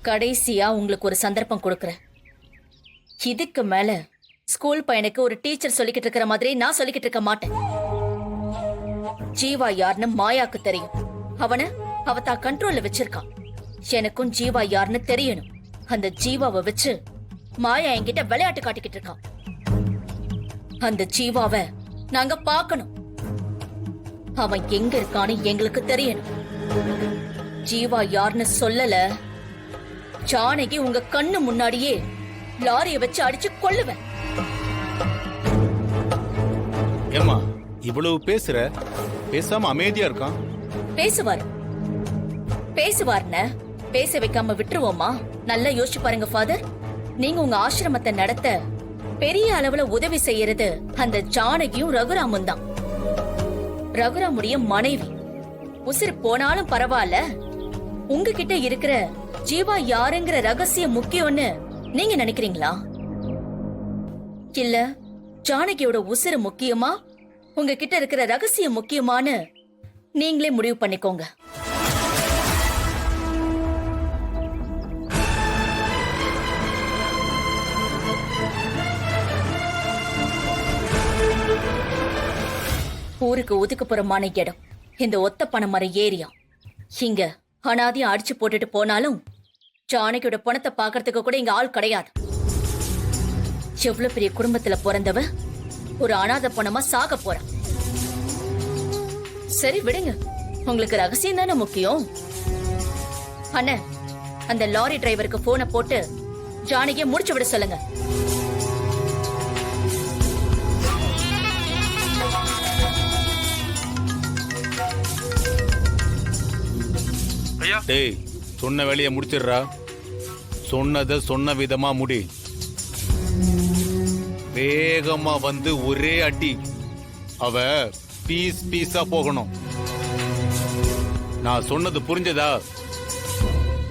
கடைசியா உங்களுக்கு ஒரு சந்தர்ப்பம் கொடுக்கறேன். இதுக்கு மேல ஸ்கூல் பையனுக்கு ஒரு டீச்சர் சொல்லிக்கிட்டு இருக்கிற மாதிரி நான் சொல்லிக்கிட்டு இருக்க மாட்டேன். ஜீவா யாருன்னு மாயாக்கு தெரியும். அவ தான் கண்ட்ரோல்ல வச்சிருக்கான். எனக்கும் ஜீவா யாருன்னு தெரியணும். அந்த ஜீவாவை வச்சு மாயா என்கிட்ட விளையாட்டு காட்டிக்கிட்டு இருக்கான். அந்த ஜீவாவை நாங்க பார்க்கணும். அவன் எங்க இருக்கான்னு எங்களுக்கு தெரியணும். ஜீவா யாருன்னு சொல்லல, ஜானகி உங்க கண்ணு முன்னாடியே லாரியை வச்சு அடிச்சு கொல்லுவேன். ஏமா இவ்வளவு பேசுற, பேசாம அமைதியா இருக்கான்? பேசுவார்னு பேச வைக்காம விட்டுருவோமா? நல்லா யோசிச்சு பாருங்க ஃபாதர். நீங்க உங்க ஆசிரமத்தை நடத்த பெரிய அளவுல உதவி செய்யறது அந்த ஜானகியும் ரகுராமும் தான். ரகுராமுடைய மனைவி. உசிர் போனாலும் பரவாயில்ல, உங்ககிட்ட இருக்கிற ஜீவா யாருங்கிற ரகசியம் முக்கியம்னு நீங்க நினைக்கிறீங்களா? இல்ல ஜானகியோட உசிறு முக்கியமா, உங்ககிட்ட இருக்கிற ரகசியம் முக்கியமான்னு நீங்களே முடிவு பண்ணிக்கோங்க. ஊருக்கு ஒதுக்குப்புறமான இடம் இந்த ஒத்த பனைமர ஏரியா. இங்க அனாதையா அடிச்சு போட்டுட்டு போனாலும் ஜானகியோட பணத்தை பாக்குறதுக்கு கூட இங்க ஆள் கிடையாது. எவ்வளவு பெரிய குடும்பத்துல பிறந்தவ ஒரு அனாதை பணமா சாக போற. சரி விடுங்க, உங்களுக்கு ரகசியம் தானே முக்கியம். அண்ணன், அந்த லாரி டிரைவருக்கு போனை போட்டு ஜானகியை முடிச்சு விட சொல்லுங்க. டேய், சொன்ன வேலையை முடிச்சிடுறா. சொன்னத சொன்ன விதமா முடி. வேகமா வந்து ஒரே அடி. அவ பீஸ் பீஸா போகணும். நான் சொன்னது புரிஞ்சதா?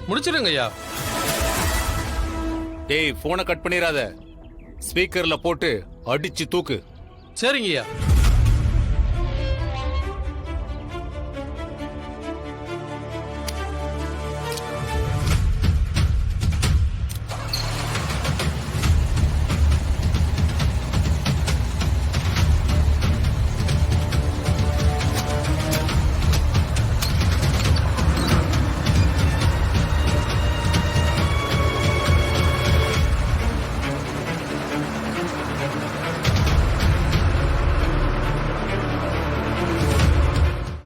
முடிச்சிடுங்க ஐயா. டேய், போனை கட் பண்ணிராத. ஸ்பீக்கர்ல போட்டு அடிச்சு தூக்கு. சரிங்க ஐயா.